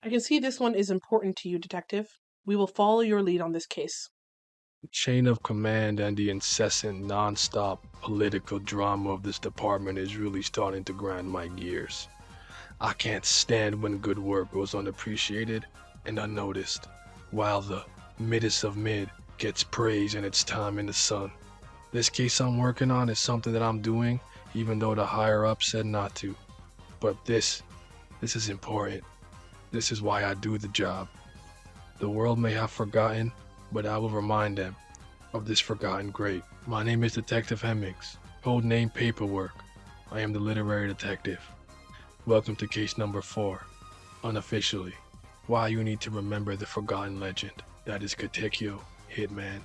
I can see this one is important to you, Detective. We will follow your lead on this case. The chain of command and the incessant, non-stop political drama of this department is really starting to grind my gears. I can't stand when good work goes unappreciated and unnoticed, while the middest of mid gets praise in its time in the sun. This case I'm working on is something that I'm doing, even though the higher up said not to. But this is important. This is why I do the job. The world may have forgotten, but I will remind them of this forgotten great. My name is Detective Hemmings, code name Paperwork. I am the literary detective. Welcome to case number 4, unofficially, why you need to remember the forgotten legend that is Katekyo, Hitman,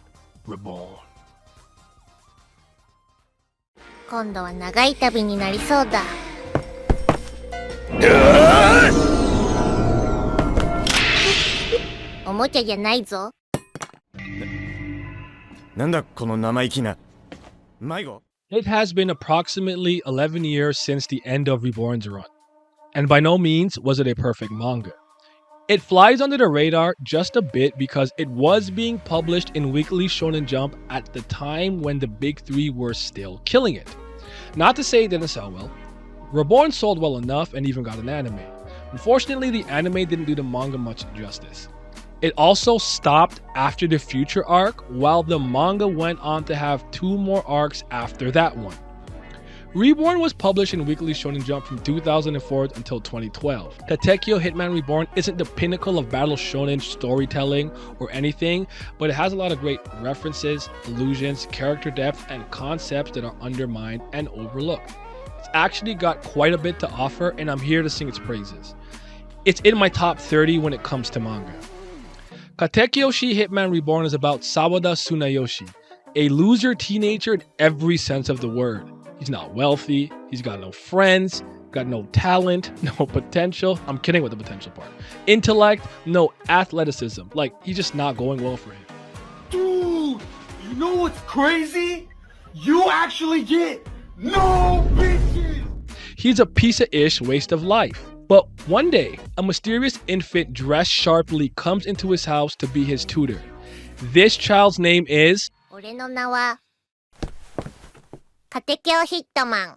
Reborn. 今度は長い旅になりそうだ。おもちゃじゃないぞ。なんだこの生意気な。迷子? It has been approximately 11 years since the end of Reborn's run, and by no means was it a perfect manga. It flies under the radar just a bit because it was being published in Weekly Shonen Jump at the time when the big three were still killing it. Not to say it didn't sell well. Reborn sold well enough and even got an anime. Unfortunately, the anime didn't do the manga much justice. It also stopped after the Future arc, while the manga went on to have 2 more arcs after that one. Reborn was published in Weekly Shonen Jump from 2004 until 2012. Katekyo Hitman Reborn isn't the pinnacle of battle shonen storytelling or anything, but it has a lot of great references, allusions, character depth, and concepts that are undermined and overlooked. It's actually got quite a bit to offer, and I'm here to sing its praises. It's in my top 30 when it comes to manga. Katekyo Hitman Reborn is about Sawada Tsunayoshi, a loser teenager in every sense of the word. He's not wealthy, he's got no friends, got no talent, no potential. I'm kidding with the potential part. Intellect, no athleticism. Like, he's just not going well for him. Dude, you know what's crazy? You actually get no bitches! He's a piece of ish waste of life. But one day, a mysterious infant dressed sharply comes into his house to be his tutor. This child's name is... 俺の名はKatekyo Hitman.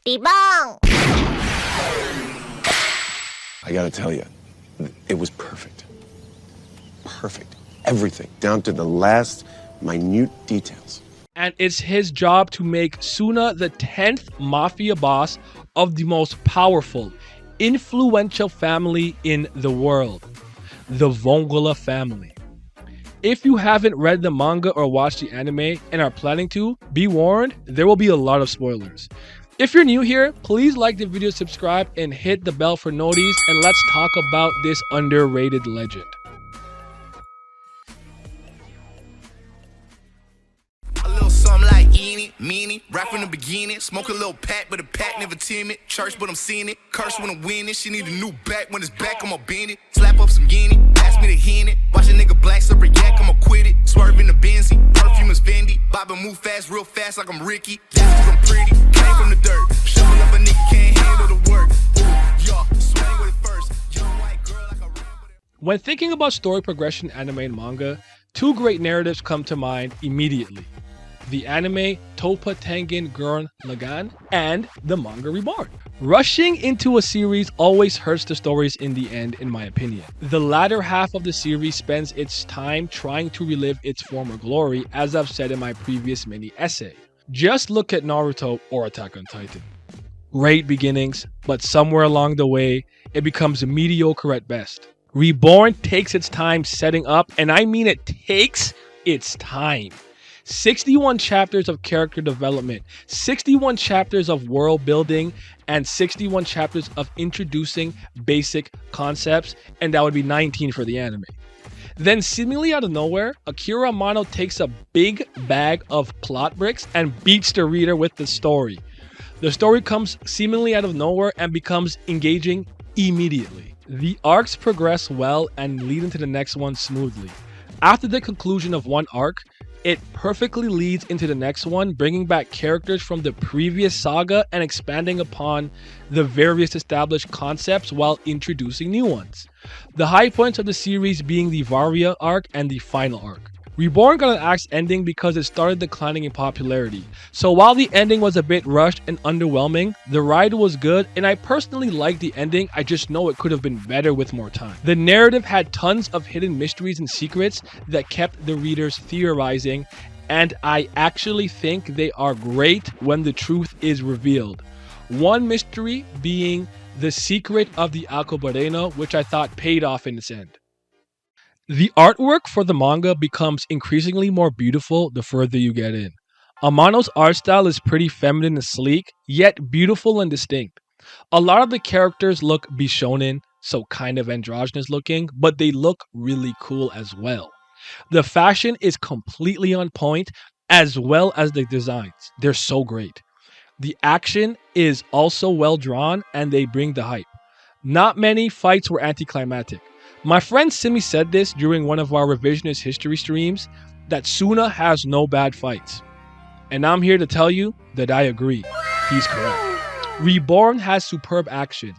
Reborn! I gotta tell you, it was perfect. Perfect. Everything, down to the last minute details. And it's his job to make Suna the 10th mafia boss of the most powerful, influential family in the world, the Vongola family. If you haven't read the manga or watched the anime and are planning to, be warned, there will be a lot of spoilers. If you're new here, please like the video, subscribe, and hit the bell for notices, and let's talk about this underrated legend. Something like eeny, meeny, right from the beginning. Smoke a little pack, but the pack never timid. Church, but I'm seeing it. Curse when I'm winning. She need a new back. When it's back, I'ma bend it. Slap up some guinea, pass me the henny. Watch a nigga black super yak, I'ma quit it. Swerve in the Benzie, perfume is Fendi. Bobbin' move fast, real fast like I'm Ricky. That's I'm pretty, came from the dirt. Shovel up a nigga, can't handle the work. Ooh, y'all, swing with it first. Young white girl like a ramble. When thinking about story progression, anime, and manga, 2 great narratives come to mind immediately. The anime Toppa Tengen Gurren Lagann and the manga Reborn. Rushing into a series always hurts the stories in the end, in my opinion. The latter half of the series spends its time trying to relive its former glory, as I've said in my previous mini essay. Just look at Naruto or Attack on Titan. Great beginnings, but somewhere along the way, it becomes mediocre at best. Reborn takes its time setting up, and I mean it takes its time. 61 chapters of character development, 61 chapters of world building, and 61 chapters of introducing basic concepts, and that would be 19 for the anime. Then seemingly out of nowhere, Akira Amano takes a big bag of plot bricks and beats the reader with the story. The story comes seemingly out of nowhere and becomes engaging immediately. The arcs progress well and lead into the next one smoothly. After the conclusion of one arc, It perfectly leads into the next one, bringing back characters from the previous saga and expanding upon the various established concepts while introducing new ones. The high points of the series being the Varia arc and the final arc. Reborn got an axe ending because it started declining in popularity. So while the ending was a bit rushed and underwhelming, the ride was good and I personally liked the ending, I just know it could have been better with more time. The narrative had tons of hidden mysteries and secrets that kept the readers theorizing, and I actually think they are great when the truth is revealed. One mystery being the secret of the Alcobareno, which I thought paid off in its end. The artwork for the manga becomes increasingly more beautiful the further you get in. Amano's art style is pretty feminine and sleek, yet beautiful and distinct. A lot of the characters look bishonen, so kind of androgynous looking, but they look really cool as well. The fashion is completely on point, as well as the designs. They're so great. The action is also well drawn, and they bring the hype. Not many fights were anticlimactic. My friend Simi said this during one of our revisionist history streams, that Suna has no bad fights. And I'm here to tell you that I agree. He's correct. Reborn has superb action.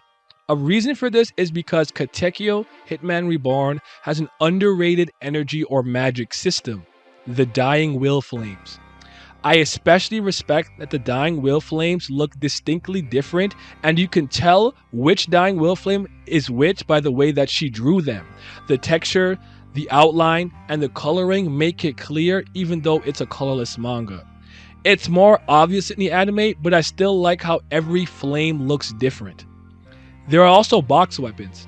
A reason for this is because Katekyo Hitman Reborn has an underrated energy or magic system, the Dying Will Flames. I especially respect that the Dying Will Flames look distinctly different, and you can tell which Dying Will Flame is which by the way that she drew them. The texture, the outline, and the coloring make it clear even though it's a colorless manga. It's more obvious in the anime, but I still like how every flame looks different. There are also box weapons.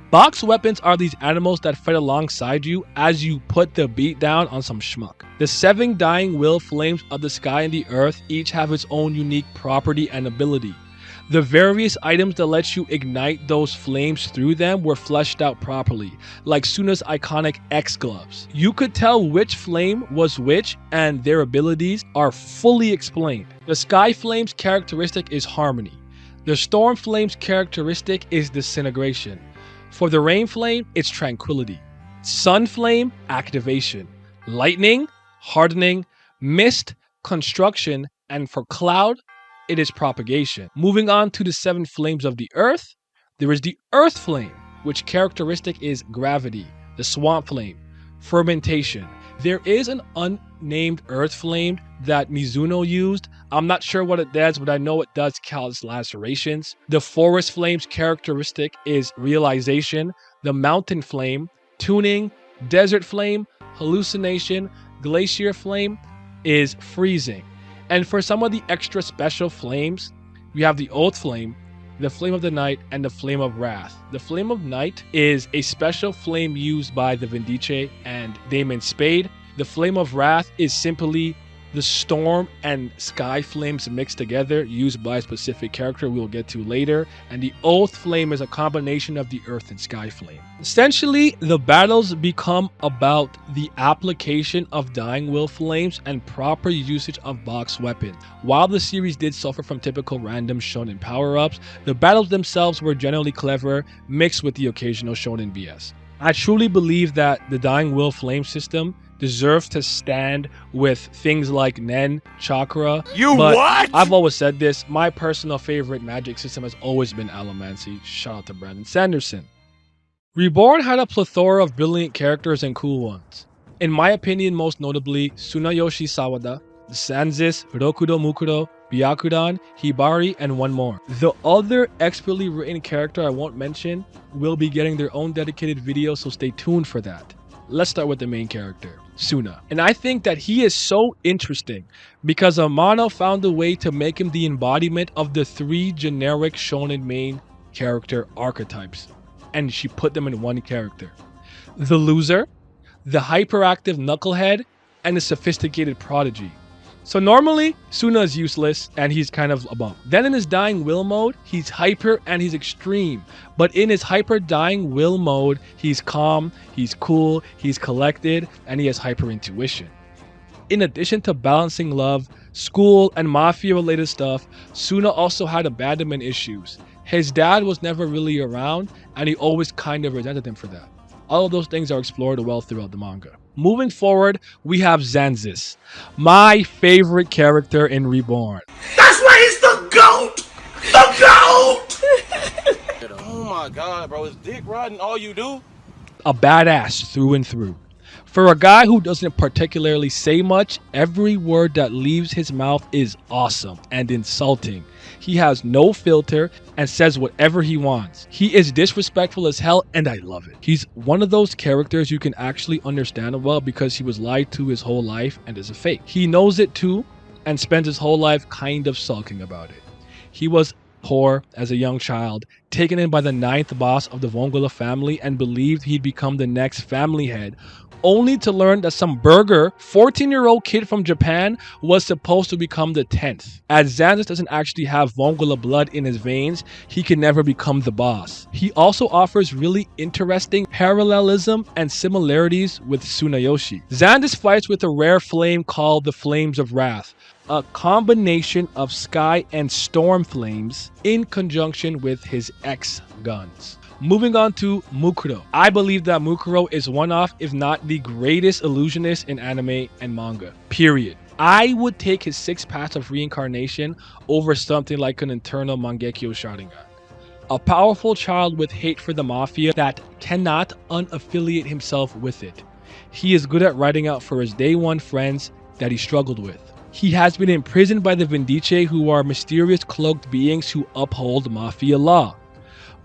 Box weapons are these animals that fight alongside you as you put the beat down on some schmuck. The 7 Dying Will Flames of the sky and the earth each have its own unique property and ability. The various items that let you ignite those flames through them were fleshed out properly, like Suna's iconic X gloves. You could tell which flame was which, and their abilities are fully explained. The Sky Flame's characteristic is harmony. The Storm Flame's characteristic is disintegration. For the Rain Flame, it's tranquility. Sun Flame, activation. Lightning, hardening. Mist, construction. And for Cloud, it is propagation. Moving on to the 7 Flames of the Earth, there is the Earth Flame, which characteristic is gravity. The Swamp Flame, fermentation. There is an unnamed Earth Flame that Mizuno used. I'm not sure what it does, but I know it does cause lacerations. The Forest Flame's characteristic is realization. The Mountain Flame, tuning. Desert Flame, hallucination. Glacier Flame is freezing. And for some of the extra special flames, we have the Oath Flame, the Flame of the Night, and the Flame of Wrath. The Flame of Night is a special flame used by the Vindice and Damon Spade. The Flame of Wrath is simply the storm and sky flames mixed together, used by a specific character we'll get to later. And the Oath Flame is a combination of the earth and sky flame. Essentially, the battles become about the application of Dying Will Flames and proper usage of box weapons. While the series did suffer from typical random shonen power-ups, the battles themselves were generally clever, mixed with the occasional shonen BS. I truly believe that the Dying Will Flame system deserves to stand with things like Nen, Chakra. But I've always said this, my personal favorite magic system has always been Allomancy. Shout out to Brandon Sanderson. Reborn had a plethora of brilliant characters and cool ones. In my opinion, most notably Tsunayoshi Sawada, Xanxus, Rokudo Mukuro, Byakuran, Hibari, and one more. The other expertly written character I won't mention will be getting their own dedicated video, so stay tuned for that. Let's start with the main character, Suna. And I think that he is so interesting because Amano found a way to make him the embodiment of the 3 generic shonen main character archetypes. And she put them in one character. The loser, the hyperactive knucklehead, and the sophisticated prodigy. So normally, Suna is useless and he's kind of a bum. Then in his Dying Will mode, he's hyper and he's extreme. But in his hyper Dying Will mode, he's calm, he's cool, he's collected, and he has hyper intuition. In addition to balancing love, school, and mafia related stuff, Suna also had abandonment issues. His dad was never really around and he always kind of resented him for that. All of those things are explored well throughout the manga. Moving forward, we have Xanxus, my favorite character in Reborn. That's why he's the GOAT! The GOAT! Oh my god, bro, is dick riding all you do? A badass through and through. For a guy who doesn't particularly say much, every word that leaves his mouth is awesome and insulting. He has no filter and says whatever he wants. He is disrespectful as hell, and I love it. He's one of those characters you can actually understand well because he was lied to his whole life and is a fake. He knows it too and spends his whole life kind of sulking about it. He was poor as a young child, taken in by the 9th boss of the Vongola family and believed he'd become the next family head, only to learn that some burger 14-year-old kid from Japan was supposed to become the 10th. As Xanxus doesn't actually have Vongola blood in his veins, he can never become the boss. He also offers really interesting parallelism and similarities with Tsunayoshi. Xanxus fights with a rare flame called the Flames of Wrath, a combination of sky and storm flames in conjunction with his X guns. Moving on to Mukuro. I believe that Mukuro is one of, if not the greatest illusionist in anime and manga, period. I would take his 6 paths of reincarnation over something like an internal Mangekyo Sharingan. A powerful child with hate for the mafia that cannot unaffiliate himself with it. He is good at writing out for his day one friends that he struggled with. He has been imprisoned by the Vindice, who are mysterious cloaked beings who uphold mafia law.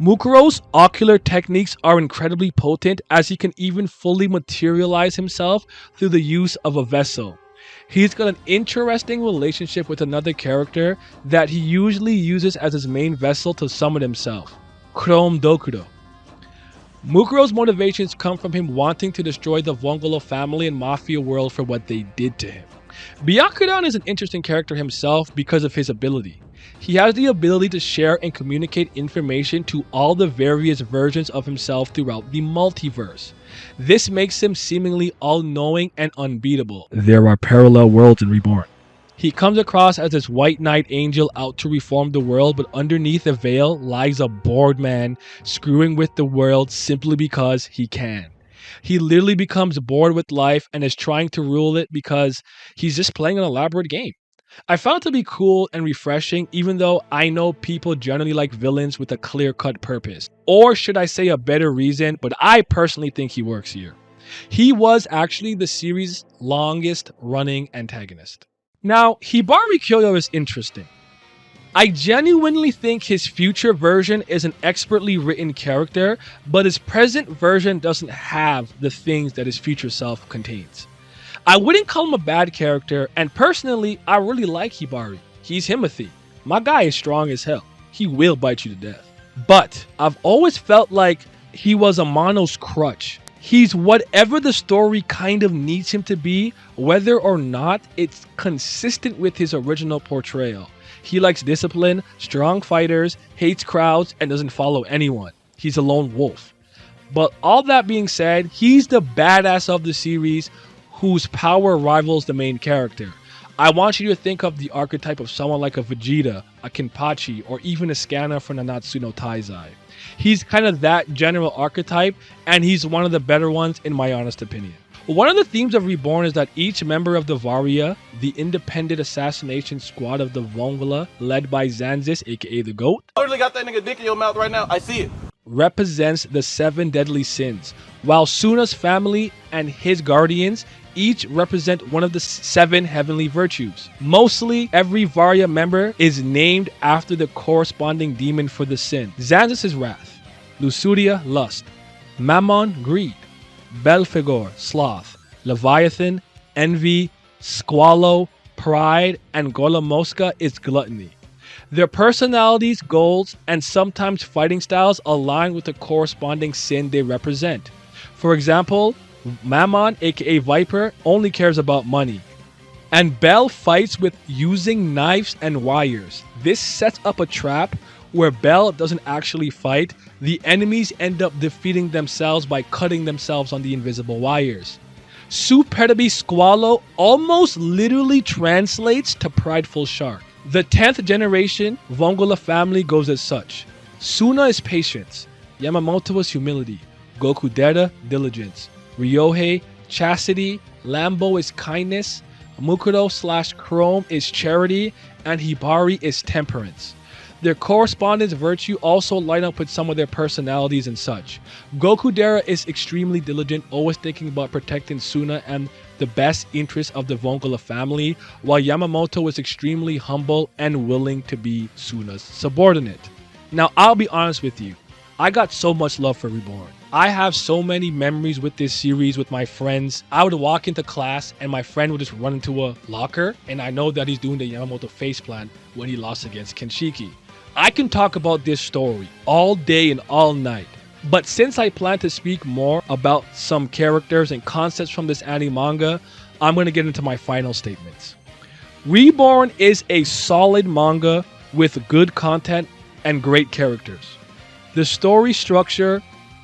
Mukuro's ocular techniques are incredibly potent, as he can even fully materialize himself through the use of a vessel. He's got an interesting relationship with another character that he usually uses as his main vessel to summon himself, Chrome Dokuro. Mukuro's motivations come from him wanting to destroy the Vongola family and mafia world for what they did to him. Byakuran is an interesting character himself because of his ability. He has the ability to share and communicate information to all the various versions of himself throughout the multiverse. This makes him seemingly all-knowing and unbeatable. There are parallel worlds in Reborn. He comes across as this white knight angel out to reform the world, but underneath the veil lies a bored man screwing with the world simply because he can. He literally becomes bored with life and is trying to rule it because he's just playing an elaborate game. I found it to be cool and refreshing, even though I know people generally like villains with a clear-cut purpose. Or should I say a better reason, but I personally think he works here. He was actually the series' longest running antagonist. Now, Hibari Kyoya is interesting. I genuinely think his future version is an expertly written character, but his present version doesn't have the things that his future self contains. I wouldn't call him a bad character, and personally, I really like Hibari. He's Himothy. My guy is strong as hell. He will bite you to death. But I've always felt like he was Amano's crutch. He's whatever the story kind of needs him to be, whether or not it's consistent with his original portrayal. He likes discipline, strong fighters, hates crowds, and doesn't follow anyone. He's a lone wolf. But all that being said, he's the badass of the series whose power rivals the main character. I want you to think of the archetype of someone like a Vegeta, a Kenpachi, or even a Scanner from Nanatsu no Taizai. He's kind of that general archetype, and he's one of the better ones in my honest opinion. One of the themes of Reborn is that each member of the Varia, the independent assassination squad of the Vongola, led by Xanxus, aka the GOAT, Literally got that nigga dick in your mouth right now. I see it. represents the 7 deadly sins, while Suna's family and his guardians each represent one of the 7 heavenly virtues. Mostly, every Varia member is named after the corresponding demon for the sin. Xanxus is wrath, Lusuria, lust, Mammon, greed, Belphegor, sloth, Leviathan, envy, Squallow, pride, and Gola is gluttony. Their personalities, goals, and sometimes fighting styles align with the corresponding sin they represent. For example, Mammon, aka Viper, only cares about money. And Bel fights with using knives and wires. This sets up a trap where Bel doesn't actually fight. The enemies end up defeating themselves by cutting themselves on the invisible wires. Superbi Squallow almost literally translates to prideful shark. The 10th generation Vongola family goes as such. Suna is patience, Yamamoto is humility, Gokudera, diligence. Ryohei, chastity. Lambo is kindness. Mukuro/Chrome is charity. And Hibari is temperance. Their correspondence virtue also line up with some of their personalities and such. Gokudera is extremely diligent, always thinking about protecting Suna and the best interests of the Vongola family, while Yamamoto is extremely humble and willing to be Suna's subordinate. Now, I'll be honest with you, I got so much love for Reborn. I have so many memories with this series with my friends. I would walk into class and my friend would just run into a locker, and I know that he's doing the Yamamoto faceplant when he lost against Kenshiki. I can talk about this story all day and all night, but since I plan to speak more about some characters and concepts from this anime manga, I'm going to get into my final statements. Reborn is a solid manga with good content and great characters. The story structure,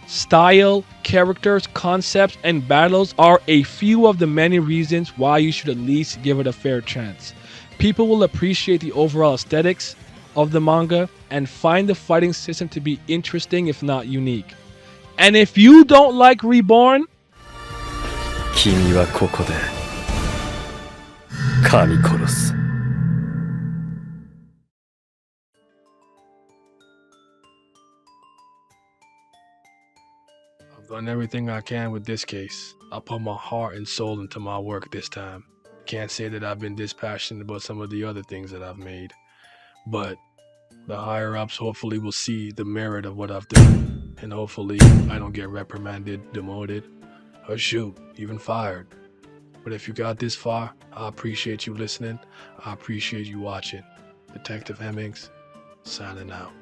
style, characters, concepts, and battles are a few of the many reasons why you should at least give it a fair chance. People will appreciate the overall aesthetics of the manga and find the fighting system to be interesting if not unique. And if you don't like Reborn, 君はここで噛み殺す。I've done everything I can with this case. I put my heart and soul into my work this time. Can't say that I've been this passionate about some of the other things that I've made. But the higher ups hopefully will see the merit of what I've done. And hopefully I don't get reprimanded, demoted, or shoot, even fired. But if you got this far, I appreciate you listening. I appreciate you watching. Detective Hemmings, signing out.